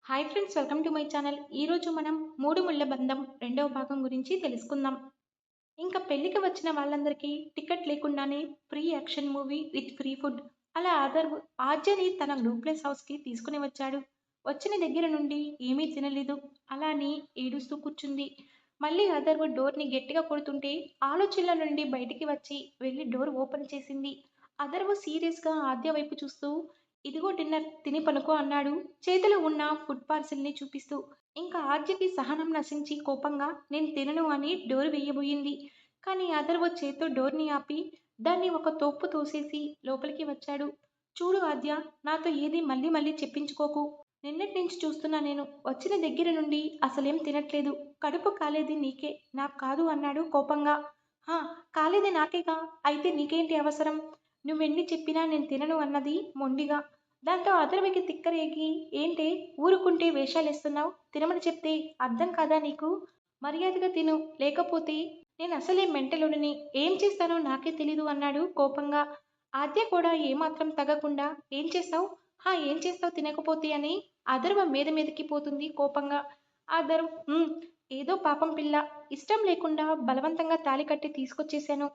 Hi friends, welcome to my channel. ఈరోజు మనం మూడు ముళ్ళ బంధం రెండవ భాగం గురించి తెలుసుకుందాం. ఇంకా పెళ్లికి వచ్చిన వాళ్ళందరికీ టికెట్ లేకుండానే pre action movie with free food. అలా ఆద్యని తన గ్రూప్లెస్ హౌస్కి తీసుకుని వచ్చాడు. వచ్చిన దగ్గర నుండి ఏమీ తినలేదు. అలా అని ఏడుస్తూ కూర్చుంది. మళ్ళీ అదర్వు డోర్ని గట్టిగా కొడుతుంటే ఆలోచనల నుండి బయటికి వచ్చి వెళ్ళి డోర్ ఓపెన్ చేసింది. అదర్వు సీరియస్గా ఆద్య వైపు చూస్తూ, ఇదిగో డిన్నర్, తిని పనుకో అన్నాడు చేతిలో ఉన్న ఫుడ్ పార్సిల్ని చూపిస్తూ. ఇంకా ఆద్యకి సహనం నశించి కోపంగా నేను తినను అని డోర్ వేయబోయింది. కానీ అథర్వ చేత్తో డోర్ని ఆపి దాన్ని ఒక తోపు తోసేసి లోపలికి వచ్చాడు. చూడు ఆద్య, నాతో ఏది మళ్ళీ మళ్ళీ చెప్పించుకోకు. నిన్నటి నుంచి చూస్తున్నా నేను. వచ్చిన దగ్గర నుండి అసలేం తినట్లేదు. కడుపు కాలేది నీకే, నాకు కాదు అన్నాడు కోపంగా. హా, కాలేది నాకేగా, అయితే నీకేంటి అవసరం? నువ్వెన్ని చెప్పినా నేను తినను అన్నది మొండిగా. దాంతో అథర్వకి తిక్కరేగి, ఏంటే ఊరుకుంటే వేషాలేస్తున్నావు? తినమని చెప్తే అర్థం కాదా నీకు? మర్యాదగా తిను, లేకపోతే నేను అసలే మెంటలుడిని, ఏం చేస్తానో నాకే తెలీదు అన్నాడు కోపంగా. ఆద్య కూడా ఏమాత్రం తగ్గకుండా, ఏం చేస్తావు? హా, ఏం చేస్తావు తినకపోతే అని అథర్వ మీద మీదకి పోతుంది కోపంగా. అథర్వ్, ఏదో పాపం పిల్ల, ఇష్టం లేకుండా బలవంతంగా తాళి కట్టి తీసుకొచ్చేశాను.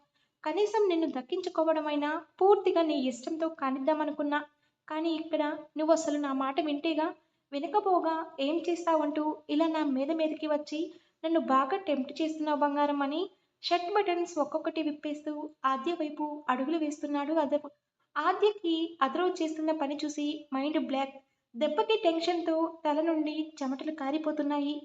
కనీసం నిన్ను దక్కించుకోవడమైనా పూర్తిగా నీ ఇష్టంతో కానిద్దామనుకున్నా. కానీ ఇక్కడ నువ్వసలు నా మాట వింటేగా, వినకపోగా ఏం చేస్తావంటూ ఇలా నా మీద మీదకి వచ్చి నన్ను బాగా టెంప్ట్ చేస్తున్నావు బంగారం అని షర్ట్ బటన్స్ ఒక్కొక్కటి విప్పేస్తూ ఆద్య వైపు అడుగులు వేస్తున్నాడు అదర్. ఆద్యకి అదరవ్ చేస్తున్న పని చూసి మైండ్ బ్లాక్. దెబ్బకి టెన్షన్తో తల నుండి చెమటలు కారిపోతున్నాయి.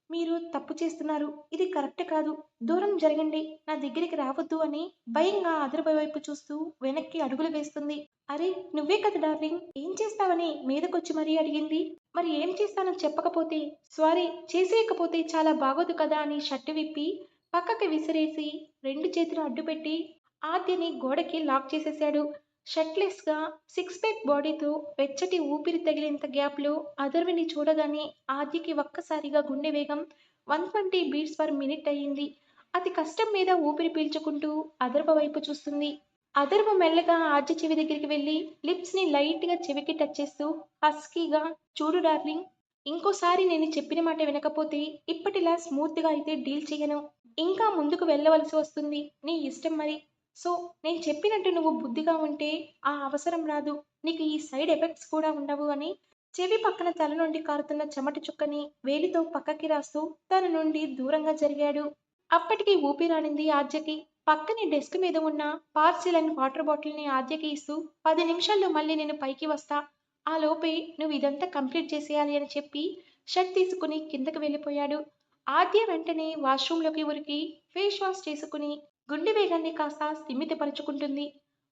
మీరు తప్పు చేస్తున్నారు, ఇది కరెక్ట్ కాదు, దూరం జరగండి, నా దగ్గరికి రావద్దు అని భయంగా అదర్భ వైపు చూస్తూ వెనక్కి అడుగులు వేస్తుంది. అరే, నువ్వే కదా డార్లింగ్, ఏం చేస్తావని మీదకొచ్చి మరీ అడిగింది. మరి ఏం చేస్తానో చెప్పకపోతే, సారీ చేసేయకపోతే చాలా బాగోదు కదా అని షర్టు విప్పి పక్కకి విసిరేసి రెండు చేతులు అడ్డుపెట్టి ఆద్యని గోడకి లాక్ చేసేశాడు. షర్ట్లెస్గా సిక్స్ ప్యాక్ బాడీతో వెచ్చటి ఊపిరి తగిలేంత గ్యాప్లో అథర్వని చూడగానే ఆద్యకి ఒక్కసారిగా గుండె వేగం 120 బీట్స్ పర్ మినిట్ అయ్యింది. అతి కష్టం మీద ఊపిరి పీల్చుకుంటూ అథర్వ వైపు చూస్తుంది. అథర్వ మెల్లగా ఆద్య చెవి దగ్గరికి వెళ్ళి లిప్స్ని లైట్గా చెవికి టచ్ చేస్తూ హస్కీగా, చూడు డార్లింగ్, ఇంకోసారి నేను చెప్పిన మాట వినకపోతే ఇప్పటిలా స్మూత్గా అయితే డీల్ చేయను. ఇంకా ముందుకు వెళ్ళవలసి వస్తుంది, నీ ఇష్టం మరి. సో నేను చెప్పినట్టు నువ్వు బుద్ధిగా ఉంటే ఆ అవసరం రాదు, నీకు ఈ సైడ్ ఎఫెక్ట్స్ కూడా ఉండవు అని చెవి పక్కన తల నుండి కారుతున్న చెమట చుక్కని వేలితో పక్కకి రాస్తూ తన నుండి దూరంగా జరిగాడు. అప్పటికి ఊపిరాడింది ఆద్యకి. పక్కనే డెస్క్ మీద ఉన్న పార్సిల్ అండ్ వాటర్ బాటిల్ని ఆద్యకి ఇస్తూ 10 నిమిషాల్లో మళ్ళీ నేను పైకి వస్తా, ఆ లోపే నువ్వు ఇదంతా కంప్లీట్ చేసేయాలి అని చెప్పి షర్ట్ తీసుకుని కిందకి వెళ్ళిపోయాడు. ఆద్య వెంటనే వాష్రూంలోకి ఉరికి ఫేస్ వాష్ చేసుకుని గుండె వేగాన్ని కాస్త స్థిమితపరుచుకుంటుంది.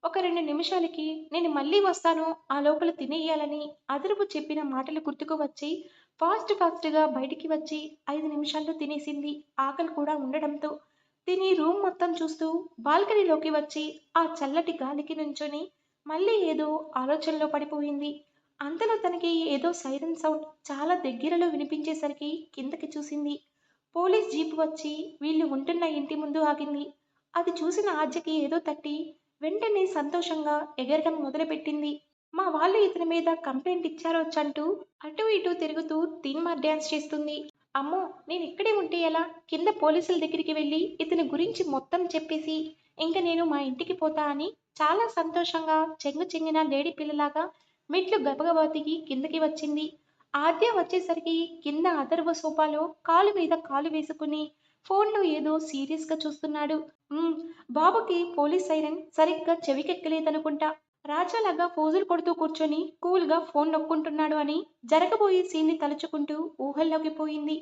ఒక 2 నిమిషాలకి నేను మళ్ళీ వస్తాను, ఆ లోపల తినేయాలని అదరపు చెప్పిన మాటలు గుర్తుకు వచ్చి ఫాస్ట్‌గా బయటికి వచ్చి 5 నిమిషాల్లో తినేసింది. ఆకలి కూడా ఉండడంతో. తిని రూమ్ మొత్తం చూస్తూ బాల్కనీలోకి వచ్చి ఆ చల్లటి గాలికి నుంచొని మళ్ళీ ఏదో ఆలోచనలో పడిపోయింది. అంతలో తనకి ఏదో సైరన్ సౌండ్ చాలా దగ్గరలో వినిపించేసరికి కిందకి చూసింది. పోలీస్ జీప్ వచ్చి వీళ్ళు ఉంటున్న ఇంటి ముందు ఆగింది. అది చూసిన ఆద్యకి ఏదో తట్టి వెంటనే సంతోషంగా ఎగరడం మొదలుపెట్టింది. మా వాళ్ళు ఇతని మీద కంప్లైంట్ ఇచ్చారొచ్చంటూ అటూ ఇటూ తిరుగుతూ తీన్మార్ డ్యాన్స్ చేస్తుంది. అమ్మో, నేను ఇక్కడే ఉంటే ఎలా? కింద పోలీసుల దగ్గరికి వెళ్ళి ఇతని గురించి మొత్తం చెప్పేసి ఇంక నేను మా ఇంటికి పోతా అని చాలా సంతోషంగా చెంగు చెంగిన లేడీ పిల్లలాగా మెట్లు గబగబా దిగి కిందకి వచ్చింది. ఆద్య వచ్చేసరికి కింద అథర్వ సోఫాలో కాలు మీద కాలు వేసుకుని ఫోన్లో ఏదో సీరియస్గా చూస్తున్నాడు. "ఉమ్, బాబుకి పోలీస్ సైరన్ సరిగ్గా చెవికెక్కలేదనుకుంటా. రాజాలాగా ఫోజులు కొడుతూ కూర్చొని కూల్గా ఫోన్ నొక్కుంటున్నాడు" అని జరగబోయే సీన్ని తలుచుకుంటూ ఊహల్లోకి పోయింది.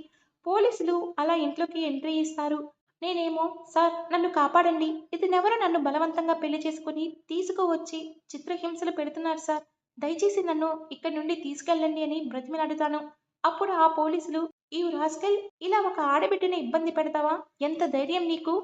పోలీసులు అలా ఇంట్లోకి ఎంట్రీ ఇస్తారు. నేనేమో, సార్ నన్ను కాపాడండి, ఇతనెవరో నన్ను బలవంతంగా పెళ్లి చేసుకుని తీసుకువచ్చి చిత్రహింసలు పెడుతున్నారు సార్, దయచేసి నన్ను ఇక్కడి నుండి తీసుకెళ్ళండి అని బ్రతిమిలాడుతాను. అప్పుడు ఆ పోలీసులు, "యు రాస్కెల్, ఇలా ఒక ఆడబిడ్డని ఇబ్బంది పెడతావా? ఎంత ధైర్యం నీకు?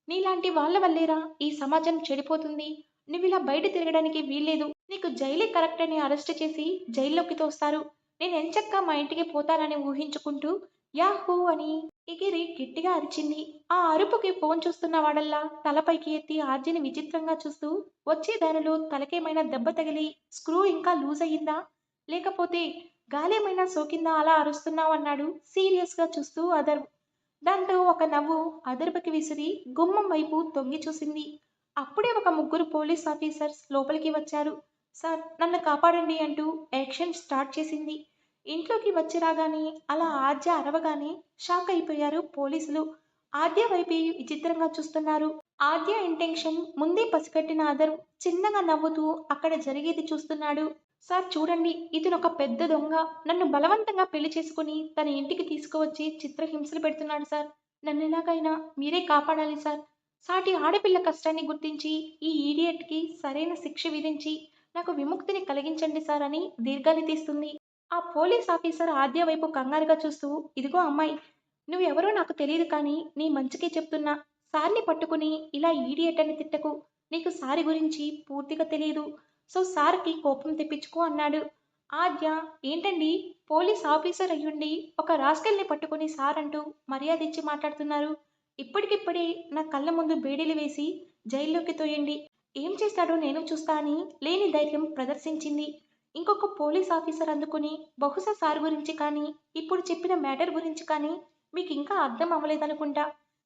నీలాంటి వాళ్ళ వల్లేరా ఈ సమాజం చెడిపోతుంది. నువ్విలా బయట తిరగడానికి వీల్లేదు. నీకు జైలే కరెక్ట్ అని అరెస్ట్ చేసి జైల్లోకి తోస్తారు. నేను ఎంచక్కా మా ఇంటికి పోతానని ఊహించుకుంటూ యాహూ అని ఎగిరి గట్టిగా అరిచింది. ఆ అరుపుకి ఫోన్ చూస్తున్న వాడల్లా తలపైకి ఎత్తి ఆర్జిని విచిత్రంగా చూస్తూ, వచ్చే దారిలో తలకేమైనా దెబ్బ తగిలి స్క్రూ ఇంకా లూజ్ అయ్యిందా? లేకపోతే గాలేమైనా సోకిందా అలా అరుస్తున్నావు అన్నాడు సీరియస్గా చూస్తూ అదర్వ్. దాంతో ఒక నవ్వు అదర్వకి విసిరి గుమ్మం వైపు తొంగి చూసింది. అప్పుడే ఒక ముగ్గురు పోలీస్ ఆఫీసర్స్ లోపలికి వచ్చారు. సార్ నన్ను కాపాడండి అంటూ యాక్షన్ స్టార్ట్ చేసింది. ఇంట్లోకి వచ్చి రాగానే అలా ఆద్య అరవగానే షాక్ అయిపోయారు పోలీసులు. ఆద్య వైపు విచిత్రంగా చూస్తున్నారు. ఆద్య ఇంటెన్షన్ ముందే పసిగట్టిన అదర్వ్ చిన్నగా నవ్వుతూ అక్కడ జరిగేది చూస్తున్నాడు. సార్ చూడండి, ఇతనొక పెద్ద దొంగ. నన్ను బలవంతంగా పెళ్లి చేసుకుని తన ఇంటికి తీసుకువచ్చి చిత్రహింసలు పెడుతున్నాడు సార్. నన్నెలాగైనా మీరే కాపాడాలి సార్. సాటి ఆడపిల్ల కష్టాన్ని గుర్తించి ఈ ఈడియట్‌కి సరైన శిక్ష విధించి నాకు విముక్తిని కలిగించండి సార్ అని దీర్ఘాలు తీస్తుంది. ఆ పోలీస్ ఆఫీసర్ ఆద్య వైపు కంగారుగా చూస్తూ, ఇదిగో అమ్మాయి, నువ్వెవరో నాకు తెలీదు కానీ నీ మంచికే చెప్తున్నా. సార్‌ని పట్టుకుని ఇలా ఈడియట్ అని తిట్టకు. నీకు సార్ గురించి పూర్తిగా తెలీదు. సో సార్‌కి కోపం తెప్పించుకో అన్నాడు. ఆద్య, ఏంటండి పోలీస్ ఆఫీసర్ అయ్యుండి ఒక రాస్కెల్‌ని పట్టుకుని సార్ అంటూ మర్యాదిచ్చి మాట్లాడుతున్నారు. ఇప్పటికిప్పుడే నా కళ్ళ ముందు బేడీలు వేసి జైల్లోకి తోయండి. ఏం చేస్తాడో నేను చూస్తా అని లేని ధైర్యం ప్రదర్శించింది. ఇంకొక పోలీస్ ఆఫీసర్ అందుకుని బహుశా సార్ గురించి కానీ, ఇప్పుడు చెప్పిన మ్యాటర్ గురించి కానీ మీకింకా అర్థం అవ్వలేదనుకుంటా.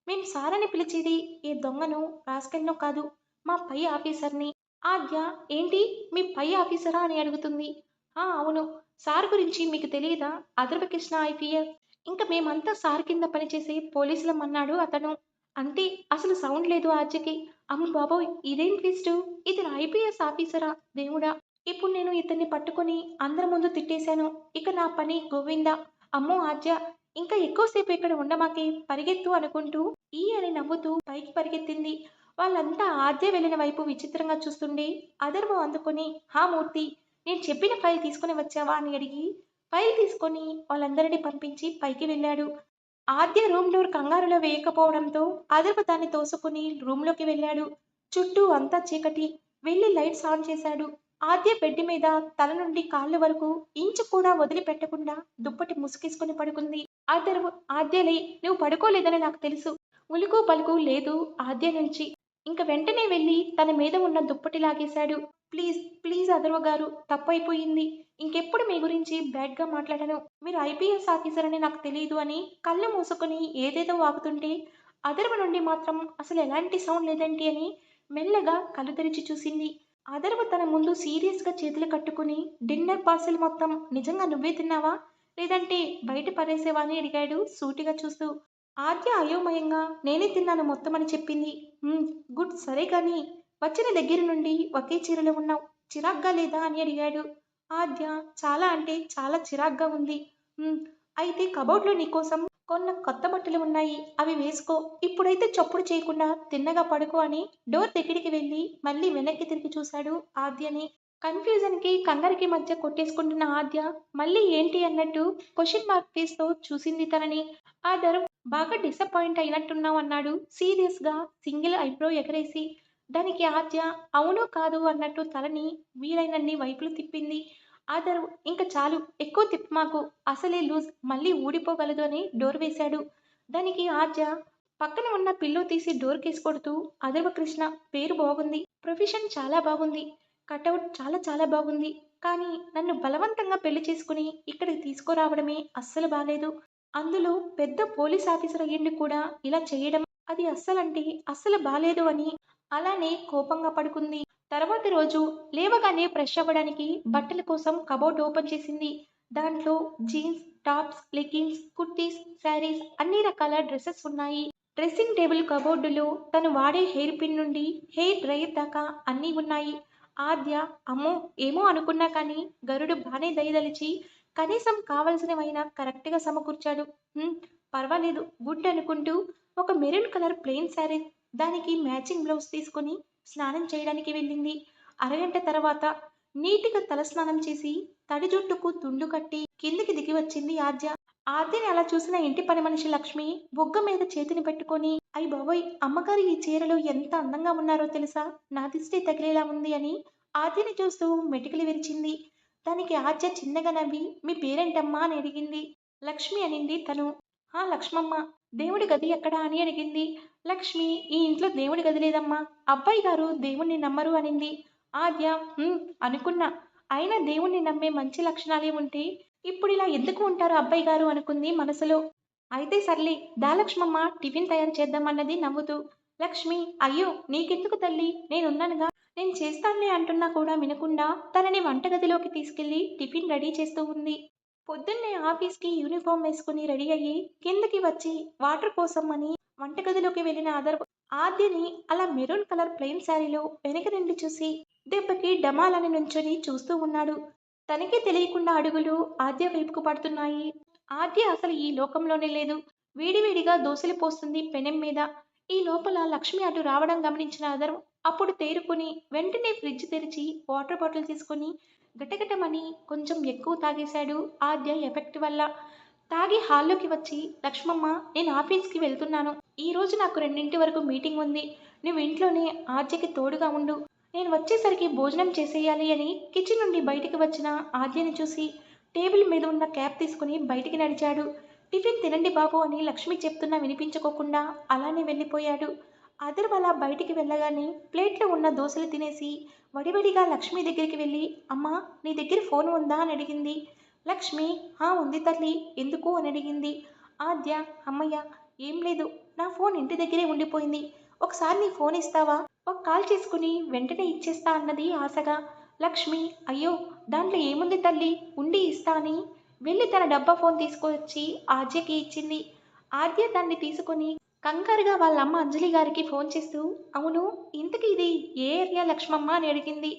మేం సార్ అని పిలిచేది ఏ దొంగనో, రాస్కెల్‌నో కాదు. మా పై ఆఫీసర్‌ని. ఆద్య, ఏంటి మీ పై ఆఫీసరా అని అడుగుతుంది. ఆ! అవును. సార్ గురించి మీకు తెలీదా? అథర్వకృష్ణ ఐపీఎస్. ఇంక మేమంతా సార్ కింద పనిచేసే పోలీసులం అన్నాడు అతను. అంతే, అసలు సౌండ్ లేదు ఆద్యకి. అమ్మ బాబోయ్! ఇదేం ట్విస్టు? ఇతను ఐపీఎస్ ఆఫీసరా దేవుడా! ఇప్పుడు నేను ఇతన్ని పట్టుకొని అందరి ముందు తిట్టేశాను. ఇక నా పని గోవిందా. అమ్మో ఆద్య, ఇంకా ఎక్కువసేపు ఇక్కడ ఉండమాకే, పరిగెత్తు అనుకుంటూ ఈ అని నవ్వుతూ పైకి పరిగెత్తింది. వాళ్ళంతా ఆద్య వెళ్ళిన వైపు విచిత్రంగా చూస్తుండే అథర్వ అందుకొని, హా మూర్తి, నేను చెప్పిన ఫైల్ తీసుకొని వచ్చావా అని అడిగి ఫైల్ తీసుకొని వాళ్ళందరినీ పంపించి పైకి వెళ్ళాడు. ఆద్య రూమ్ డోర్ కంగారులో వేయకపోవడంతో అదర్వ దాన్ని తోసుకుని రూమ్లోకి వెళ్ళాడు. చుట్టూ అంతా చీకటి. వెళ్ళి లైట్స్ ఆన్ చేశాడు. ఆద్య బెడ్ మీద తల నుండి కాళ్ళ వరకు ఇంచు కూడా వదిలిపెట్టకుండా దుప్పటి ముసుగేసుకుని పడుకుంది. అదర్వ్, ఆద్యలే, నువ్వు పడుకోలేదని నాకు తెలుసు. ఉలుకు పలుకు లేదు ఆద్య నుంచి. ఇంక వెంటనే వెళ్ళి తన మీద ఉన్న దుప్పటి లాగేశాడు. ప్లీజ్ ప్లీజ్ అథర్వ గారు, తప్పైపోయింది. ఇంకెప్పుడు మీ గురించి బ్యాడ్‌గా మాట్లాడను. మీరు ఐపీఎస్ ఆఫీసర్ అని నాకు తెలీదు అని కళ్ళు మూసుకొని ఏదేదో వాగుతుంటే అథర్వ నుండి మాత్రం అసలు ఎలాంటి సౌండ్ లేదేంటి అని మెల్లగా కళ్ళు తెరిచి చూసింది. అథర్వ తన ముందు సీరియస్‌గా చేతులు కట్టుకుని, డిన్నర్ పార్సెల్ మొత్తం నిజంగా నువ్వే తిన్నావా? లేదంటే బయట పడేసావా అని అడిగాడు సూటిగా చూస్తూ. ఆద్య అయోమయంగా నేనే తిన్నాను మొత్తం అని చెప్పింది. గుడ్, సరే కానీ వచ్చిన దగ్గర నుండి ఒకే చీరలో ఉన్నావు. చిరాగ్గా లేదా అని అడిగాడు. ఆద్య, చాలా అంటే చాలా చిరాగ్గా ఉంది. "హ్మ్, అయితే కబోర్డ్‌లో నీకోసం కొన్న కొత్త బట్టలు ఉన్నాయి. అవి వేసుకో. ఇప్పుడైతే చప్పుడు చేయకుండా తిన్నగా పడుకో" అని డోర్ దగ్గరికి వెళ్ళి మళ్ళీ వెనక్కి తిరిగి చూశాడు ఆద్యని. కన్‌ఫ్యూజన్‌కి, కంగారుకి మధ్య కొట్టేసుకుంటున్న ఆద్య మళ్ళీ ఏంటి అన్నట్టు క్వెషన్ మార్క్ ఫేస్‌తో చూసింది తనని. ఆదర్, బాగా డిసప్పాయింట్ అయినట్టున్నావు అన్నాడు సీరియస్‌గా సింగిల్ ఐబ్రో ఎగరేసి. దానికి ఆద్య అవును కాదు అన్నట్టు తలని వీలైనన్ని వైపులు తిప్పింది. ఆదర్, ఇంక చాలు, ఎక్కువ తిప్పమాకు, అసలే లూజ్, మళ్ళీ ఊడిపోగలదు అని డోర్ వేశాడు. దానికి ఆద్య పక్కన ఉన్న పిల్లో తీసి డోర్‌కేసి కొడుతూ, అథర్వ కృష్ణ, పేరు బాగుంది. ప్రొఫెషన్ చాలా బాగుంది. కటౌట్ చాలా చాలా బాగుంది. కానీ నన్ను బలవంతంగా పెళ్లి చేసుకుని ఇక్కడికి తీసుకురావడమే అస్సలు బాలేదు. అందులో పెద్ద పోలీస్ ఆఫీసర్ అయ్యుండి కూడా ఇలా చేయడం, అది అస్సలంటే అస్సలు బాలేదు అని అలానే కోపంగా పడుకుంది. తర్వాతి రోజు లేవగానే ఫ్రెష్ అవ్వడానికి బట్టల కోసం కబోర్డ్ ఓపెన్ చేసింది. దాంట్లో jeans, tops, leggings, kurtis, saris అన్ని రకాల డ్రెస్సెస్ ఉన్నాయి. డ్రెస్సింగ్ టేబుల్ కబోర్డులో తను వాడే హెయిర్ పిన్ నుండి హెయిర్ డ్రైయర్ దాకా అన్నీ ఉన్నాయి. ఆద్య అమ్మో ఏమో అనుకున్నా కానీ గరుడు బానే దయదలిచి కనీసం కావలసినవైనా కరెక్ట్‌గా సమకూర్చాడు. హ్మ్. పర్వాలేదు, గుడ్ అనుకుంటూ ఒక మెరూన్ కలర్ ప్లెయిన్ శారీ, దానికి మ్యాచింగ్ బ్లౌజ్ తీసుకొని స్నానం చేయడానికి వెళ్ళింది. అరగంట తర్వాత నీట్‌గా తలస్నానం చేసి తడి జుట్టుకు తుండు కట్టి కిందికి దిగి వచ్చింది ఆద్య. ఆద్యని అలా చూసిన ఇంటి పని మనిషి లక్ష్మి బుగ్గ మీద చేతిని పెట్టుకొని, అయ్ బాబోయ్, అమ్మగారు ఈ చీరలో ఎంత అందంగా ఉన్నారో తెలుసా? నా దిష్టి తగిలేలా ఉంది అని ఆద్యని చూస్తూ మెటికలు విరిచింది. దానికి ఆద్య చిన్నగా నవ్వి, మీ పేరేంటమ్మా అని అడిగింది. లక్ష్మి అనింది తను. ఆ లక్ష్మమ్మ. దేవుడి గది ఎక్కడా అని అడిగింది. లక్ష్మి, ఈ ఇంట్లో దేవుడి గది లేదమ్మా. అబ్బాయి గారు దేవుణ్ణి నమ్మరు అనింది. ఆద్య, అనుకున్నా. అయినా దేవుణ్ణి నమ్మే మంచి లక్షణాలే ఉంటే ఇప్పుడు ఇలా ఎందుకు ఉంటారు అబ్బాయి గారు అనుకుంది మనసులో. అయితే సర్లే దా లక్ష్మమ్మ టిఫిన్ తయారు చేద్దామన్నది నవ్వుతూ. లక్ష్మి అయ్యో నీకెందుకు తల్లి నేనున్నానుగా, నేను చేస్తానులే అంటున్నా కూడా వినకుండా తనని వంటగదిలోకి తీసుకెళ్లి టిఫిన్ రెడీ చేస్తూ ఉంది. పొద్దున్నే ఆఫీస్కి యూనిఫామ్ వేసుకుని రెడీ అయ్యి కిందకి వచ్చి వాటర్ కోసం అని వంటగదిలోకి వెళ్ళిన ఆద్యని అలా మెరూన్ కలర్ ప్లెయిన్ శారీలో వెనక నుండి చూసి దెబ్బకి డమాలని నుంచొని చూస్తూ ఉన్నాడు. తనకే తెలియకుండా అడుగులు ఆద్య వైపుకు పడుతున్నాయి. ఆద్య అసలు ఈ లోకంలోనే లేదు. వేడివేడిగా దోశలు పోస్తుంది పెనం మీద. ఈ లోపల లక్ష్మి అటు రావడం గమనించిన అదర్ అప్పుడు తేరుకుని వెంటనే ఫ్రిడ్జ్ తెరిచి వాటర్ బాటిల్ తీసుకొని గటగటమని కొంచెం ఎక్కువ తాగేశాడు ఆద్య ఎఫెక్ట్ వల్ల. తాగి హాల్లోకి వచ్చి లక్ష్మమ్మ నేను ఆఫీస్కి వెళ్తున్నాను. ఈ రోజు నాకు 2 వరకు మీటింగ్ ఉంది. నువ్వు ఇంట్లోనే ఆద్యకి తోడుగా ఉండు. నేను వచ్చేసరికి భోజనం చేసేయాలి అని కిచెన్ నుండి బయటికి వచ్చిన ఆద్యని చూసి టేబుల్ మీద ఉన్న క్యాప్ తీసుకుని బయటికి నడిచాడు. టిఫిన్ తినండి బాబు అని లక్ష్మి చెప్తున్నా వినిపించుకోకుండా అలానే వెళ్ళిపోయాడు. అదర్ అలా బయటికి వెళ్ళగానే ప్లేట్లో ఉన్న దోశలు తినేసి వడివడిగా లక్ష్మి దగ్గరికి వెళ్ళి అమ్మా నీ దగ్గర ఫోన్ ఉందా అని అడిగింది. లక్ష్మి ఉంది తల్లి ఎందుకు అని అడిగింది. ఆద్య అమ్మయ్య ఏం లేదు, నా ఫోన్ ఇంటి దగ్గరే ఉండిపోయింది. ఒకసారి నీ ఫోన్ ఇస్తావా, ఒక కాల్ చేసుకుని వెంటనే ఇచ్చేస్తా అన్నది ఆశగా. లక్ష్మి అయ్యో దాంట్లో ఏముంది తల్లి, ఉండి ఇస్తా అని వెళ్ళి తన డబ్బా ఫోన్ తీసుకొచ్చి ఆద్యకి ఇచ్చింది. ఆద్య దాన్ని తీసుకొని కంగారుగా వాళ్ళ అమ్మ అంజలి గారికి ఫోన్ చేస్తూ అవును ఇంతకీ ఇది ఏ ఏరియా లక్ష్మమ్మ అని అడిగింది.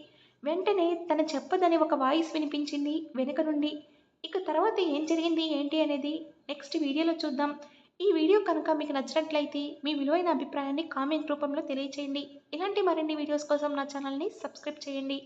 వెంటనే తను చెప్పదని ఒక వాయిస్ వినిపించింది వెనుక నుండి. ఇక తర్వాత ఏం జరిగింది ఏంటి అనేది నెక్స్ట్ వీడియోలో చూద్దాం. ఈ వీడియో కనుక మీకు నచ్చినట్లయితే మీ విలువైన అభిప్రాయాన్ని కామెంట్ రూపంలో తెలియచేయండి. ఇలాంటి మరిన్ని వీడియోస్ కోసం నా ఛానల్ని సబ్స్క్రైబ్ చేయండి.